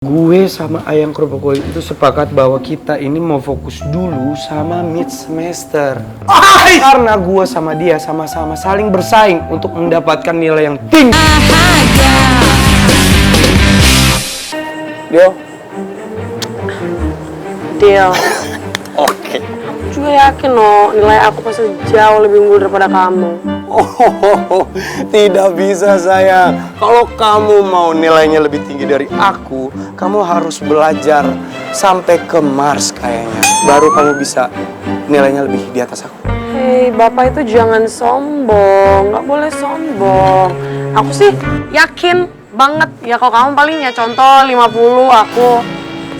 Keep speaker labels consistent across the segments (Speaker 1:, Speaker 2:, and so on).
Speaker 1: Gue sama Ayang Kerupuk Kulit itu sepakat bahwa kita ini mau fokus dulu sama mid semester. Karena gue sama dia sama-sama saling bersaing untuk mendapatkan nilai yang tinggi.
Speaker 2: Deal.
Speaker 1: Oke.
Speaker 2: Juga yakin loh, nilai aku pasti jauh lebih unggul daripada kamu.
Speaker 1: Oh, tidak bisa sayang. Kalau kamu mau nilainya lebih tinggi dari aku, kamu harus belajar sampai ke Mars kayaknya. Baru kamu bisa nilainya lebih di atas aku.
Speaker 2: Hei, Bapak itu jangan sombong, nggak boleh sombong. Aku sih yakin banget, ya kalau kamu paling ya contoh 50, aku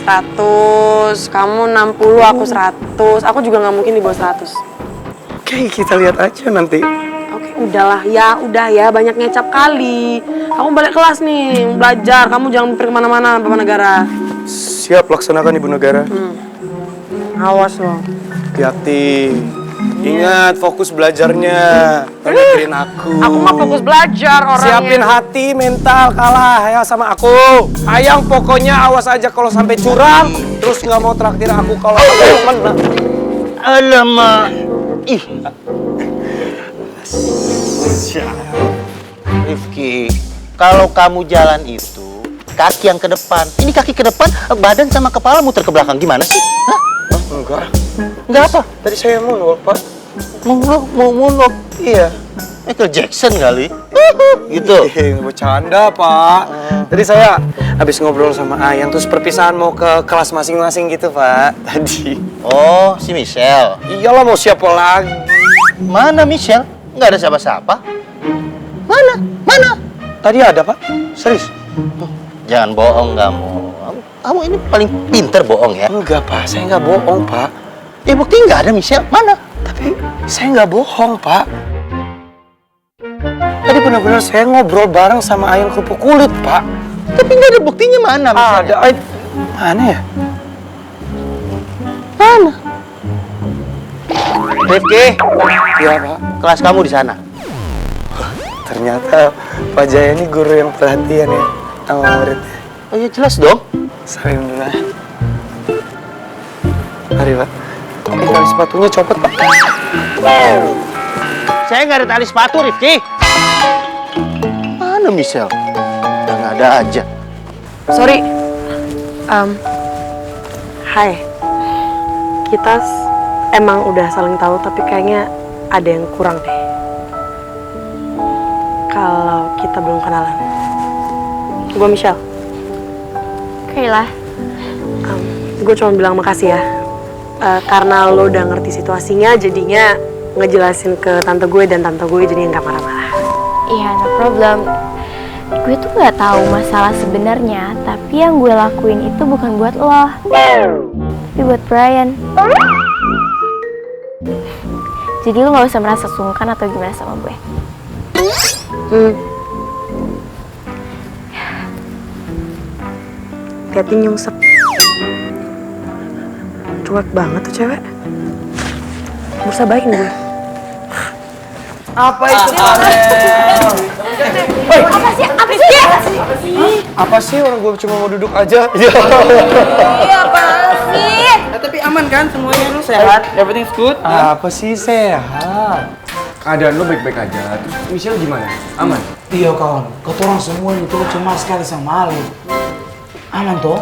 Speaker 2: 100, kamu 60, aku 100. Aku juga nggak mungkin di bawah 100.
Speaker 1: Oke, kita lihat aja nanti.
Speaker 2: Oke, udahlah ya, banyak ngecap kali. Kamu balik kelas nih, belajar. Kamu jangan pergi kemana-mana, Bapak Negara.
Speaker 1: Siap, laksanakan Ibu Negara.
Speaker 2: Awas loh.
Speaker 1: Hati-hati. Ingat, fokus belajarnya. Jangan mikirin aku.
Speaker 2: Aku mah fokus belajar orangnya.
Speaker 1: Siapin hati, mental, kalah ya sama aku. Ayang pokoknya awas aja kalau sampai curang. Terus nggak mau traktir aku kalau aku yang menang.
Speaker 3: Alamak. Ih. Rifki, kalau kamu jalan itu kaki yang ke depan. Ini kaki ke depan, badan sama kepala muter ke belakang. Gimana sih? Hah?
Speaker 1: Enggak.
Speaker 3: Enggak apa?
Speaker 1: Tadi saya moonwalk, Pak.
Speaker 3: Moonwalk.
Speaker 1: Iya.
Speaker 3: Michael Jackson kali. Gitu.
Speaker 1: Bercanda, Pak. Tadi saya habis ngobrol sama Ayang, terus perpisahan mau ke kelas masing-masing gitu, Pak. Tadi.
Speaker 3: Oh, si Michelle.
Speaker 1: Iyalah, mau siapa lagi?
Speaker 3: Mana Michelle? Nggak ada siapa-siapa. Mana?
Speaker 1: Tadi ada, Pak. Serius?
Speaker 3: Jangan bohong kamu. Kamu ini paling pinter bohong ya.
Speaker 1: Enggak, Pak. Saya nggak bohong, Pak.
Speaker 3: Ya bukti nggak ada Michelle. Mana?
Speaker 1: Tapi saya nggak bohong, Pak. Tadi benar-benar saya ngobrol bareng sama Ayang Kerupuk Kulit, Pak.
Speaker 3: Tapi nggak ada buktinya. Mana Michelle?
Speaker 1: Ada. Mana ya?
Speaker 3: Mana? Rifki,
Speaker 1: Iya, Pak.
Speaker 3: kelas kamu di sana.
Speaker 1: Ternyata Pak Jaya ini guru yang perhatian ya sama muridnya.
Speaker 3: Oh iya jelas dong.
Speaker 1: Salim dulu ya. Mari, Pak. Tali sepatunya copot, Pak.
Speaker 3: Saya nggak ada tali sepatu, Rifki. Mana Michelle? Udah nggak ada aja.
Speaker 2: Sorry. Hai. Kita emang udah saling tahu, tapi kayaknya ada yang kurang deh. Kalau kita belum kenalan. Gue Michelle.
Speaker 4: Kayla.
Speaker 2: Gue cuma bilang makasih ya. Karena lo udah ngerti situasinya, jadinya ngejelasin ke tante gue, dan tante gue jadinya nggak marah-marah.
Speaker 4: Iya, no problem. Gue tuh nggak tahu masalah sebenarnya, tapi yang gue lakuin itu bukan buat lo, tapi buat Brian. Jadi lo nggak usah merasa sungkan atau gimana sama gue.
Speaker 2: Liatin nyungsep. Cuek banget tuh cewek. Berusaha baikin gue.
Speaker 1: Apa itu, Pak? Apa sih? Orang gue cuma mau duduk aja.
Speaker 5: Tapi aman kan semuanya, lu sehat? Everything's good?
Speaker 1: Apa sih sehat?
Speaker 6: Keadaan lo baik-baik aja. Terus Michelle gimana? Aman?
Speaker 5: Iya kawan, keturang semua itu cemas sekali sama Ali. Aman toh?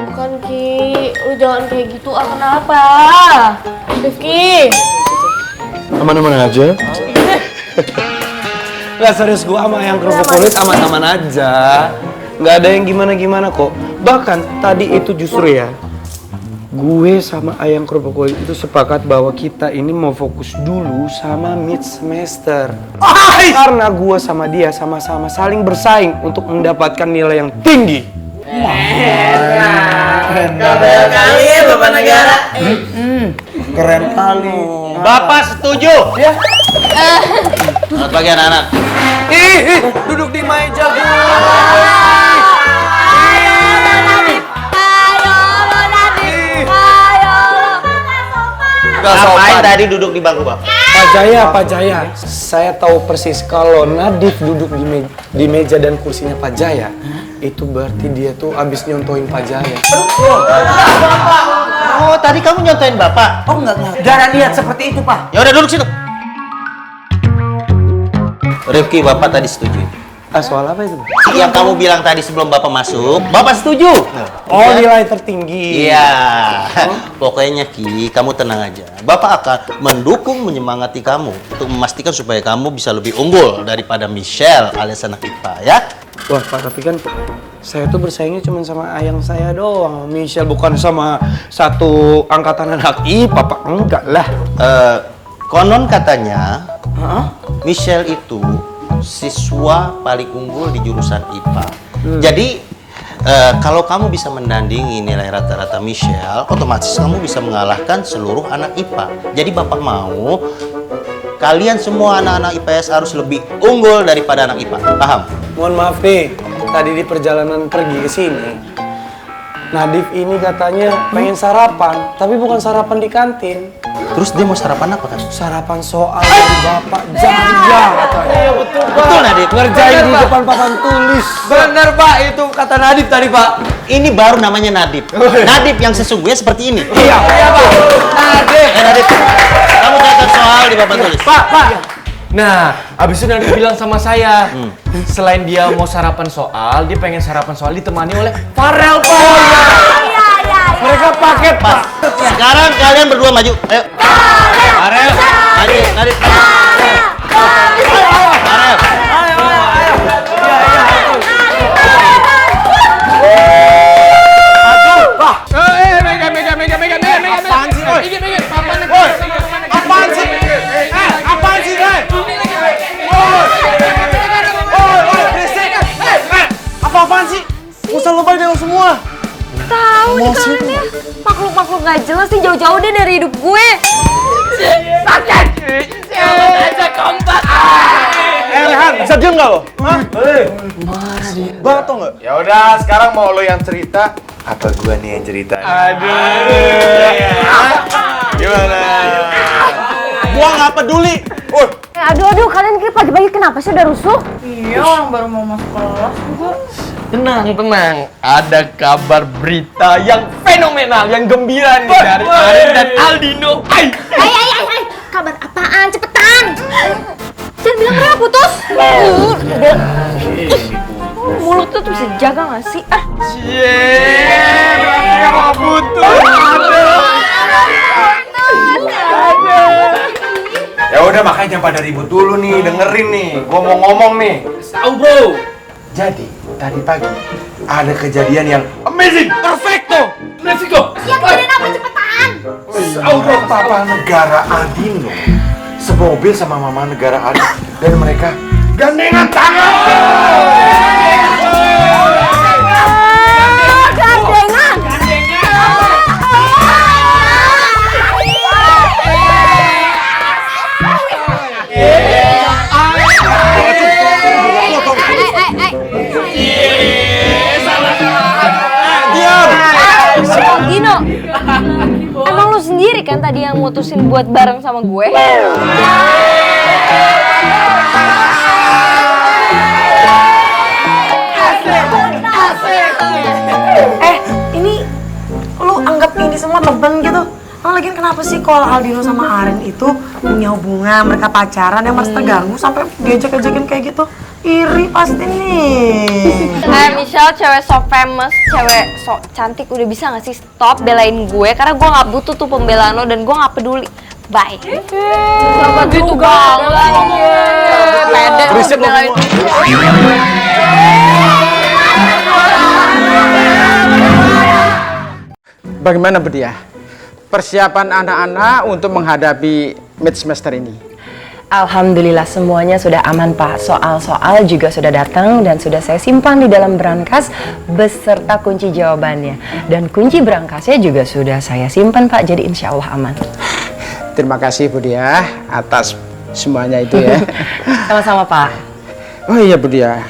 Speaker 4: Bukan Ki, lu jangan kayak gitu. Kenapa? Rifki.
Speaker 1: Aman-aman aja. Nggak, serius, gue sama Ayang Kerupuk Kulit aman-aman aja. Nggak ada yang gimana-gimana kok. Bahkan tadi itu justru ya, gue sama Ayang Kerupuk Kulit itu sepakat bahwa kita ini mau fokus dulu sama mid semester. Karena gue sama dia sama-sama saling bersaing untuk mendapatkan nilai yang tinggi.
Speaker 5: Keren kali ya Bapak Negara.
Speaker 6: Keren kali.
Speaker 3: Bapak setuju. Ya. Selamat pagi anak-anak.
Speaker 1: Duduk di meja gue.
Speaker 3: Ngapain tadi duduk di bangku, Bang?
Speaker 1: Pak Jaya, saya tahu persis kalau Nadif duduk di meja. di meja dan kursinya Pak Jaya, itu berarti dia tuh abis nyontohin Pak Jaya.
Speaker 3: Oh, tadi kamu nyontoin Bapak?
Speaker 5: Oh enggak. Jangan lihat seperti itu, Pak.
Speaker 3: Ya udah duduk situ. Rifki, Bapak tadi setuju.
Speaker 1: Soal apa itu?
Speaker 3: Yang kamu bilang tadi sebelum Bapak masuk, Bapak setuju.
Speaker 1: Oh, nilai tertinggi.
Speaker 3: Iya. Pokoknya Ki, kamu tenang aja. Bapak akan mendukung, menyemangati kamu untuk memastikan supaya kamu bisa lebih unggul daripada Michelle alias anak IPA, ya.
Speaker 1: Wah, Pak, tapi kan saya tuh bersaingnya cuma sama ayang saya doang. Michelle bukan sama satu angkatan anak IPA, Pak. Enggak lah.
Speaker 3: Konon katanya, Michelle itu siswa paling unggul di jurusan IPA. Jadi, kalau kamu bisa mendandingi nilai rata-rata Michelle, otomatis kamu bisa mengalahkan seluruh anak IPA. Jadi Bapak mau kalian semua anak-anak IPS harus lebih unggul daripada anak IPA. Paham?
Speaker 1: Mohon maaf nih, tadi di perjalanan pergi ke sini, Nadif ini katanya pengen sarapan, tapi bukan sarapan di kantin.
Speaker 3: Terus dia mau sarapan apa kan?
Speaker 1: Sarapan soal dari Bapak Jaya katanya. Iya betul, Pak.
Speaker 3: Betul, Nadif.
Speaker 1: Ngerjain di depan papan tulis.
Speaker 6: Bener Pak, itu kata Nadif tadi Pak.
Speaker 3: Ini baru namanya Nadif. Nadif yang sesungguhnya seperti ini.
Speaker 1: Iya, Pak.
Speaker 6: Nadif.
Speaker 3: Nadif, kamu catat soal di papan tulis.
Speaker 6: Pak. Nah, abis itu Nadif bilang sama saya, selain dia mau sarapan soal, dia pengen sarapan soal ditemani oleh Farel Pak.
Speaker 1: Mereka paket, Pak.
Speaker 3: Sekarang kalian berdua maju. Ayo. Farel. Nadif. Farel.
Speaker 1: Apaan sih? Usah lebay dengan semua.
Speaker 4: Tahu nih kalian makhluk-makhluk nggak jelas sih, jauh-jauh deh dari hidup gue.
Speaker 1: Rehan, bisa diem nggak lo? Hah? Marah dia. Banget tau nggak?
Speaker 7: Ya udah, sekarang mau lo yang cerita apa gua nih yang cerita? Gimana?
Speaker 3: Gua nggak peduli.
Speaker 4: Aduh, kalian kayak pagi-pagi kenapa sih udah rusuh?
Speaker 2: Iya, orang baru mau masuk kelas juga.
Speaker 6: Tenang. Ada kabar berita yang fenomenal, yang gembira nih dari Aren dan Aldino.
Speaker 4: Hai, kabar apaan? Cepetan! Jangan bilang mereka putus. Mulut tuh bisa jaga nggak sih?
Speaker 6: Mereka mau putus.
Speaker 7: Ya udah, makanya pada ribut dulu nih, dengerin nih. Gua mau ngomong nih.
Speaker 6: Tahu bro.
Speaker 7: Jadi, tadi pagi ada kejadian yang amazing.
Speaker 6: Perfecto. Mexico.
Speaker 4: Yang kalian apa cepetan?
Speaker 7: Auto papa negara Aldino semobil sama mama negara Adi dan mereka gandengan tangan.
Speaker 4: Gandengan. Gino, emang lu sendiri kan tadi yang mutusin buat bareng sama gue?
Speaker 2: Ini lu anggap ini semua beban gitu. Lagian kenapa sih kalau Aldino sama Aren itu punya hubungan, mereka pacaran, yang mas terganggu sampai diajak-ajakin kayak gitu? Iri pasti nih.
Speaker 4: Michelle, cewek so famous, cewek so cantik, udah bisa gak sih stop belain gue? Karena gue gak butuh tuh pembelaan lo dan gue gak peduli. Bye. Sama gitu banget. Pede lu belain.
Speaker 8: Bagaimana Bu Dia? Persiapan anak-anak untuk menghadapi mid semester ini?
Speaker 9: Alhamdulillah semuanya sudah aman Pak. Soal-soal juga sudah datang dan sudah saya simpan di dalam berangkas beserta kunci jawabannya. Dan kunci berangkasnya juga sudah saya simpan Pak, jadi insya Allah aman.
Speaker 8: Terima kasih Bu Dia atas semuanya itu ya.
Speaker 9: Sama-sama Pak.
Speaker 8: Oh iya Bu Dia,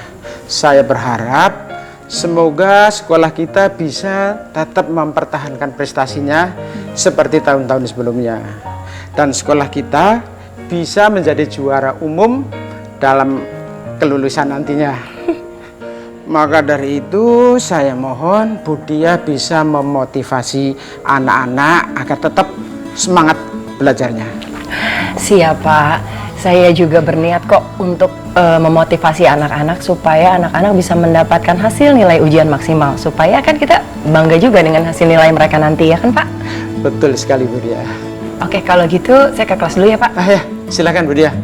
Speaker 8: saya berharap semoga sekolah kita bisa tetap mempertahankan prestasinya seperti tahun-tahun sebelumnya. Dan sekolah kita bisa menjadi juara umum dalam kelulusan nantinya. Maka dari itu saya mohon Bu Dia bisa memotivasi anak-anak agar tetap semangat belajarnya.
Speaker 9: Siap Pak, saya juga berniat kok untuk memotivasi anak-anak supaya anak-anak bisa mendapatkan hasil nilai ujian maksimal. Supaya kan kita bangga juga dengan hasil nilai mereka nanti, ya kan Pak?
Speaker 8: Betul sekali Bu Dia.
Speaker 9: Oke, kalau gitu saya ke kelas dulu ya Pak.
Speaker 8: Ya, silakan Bu Dia.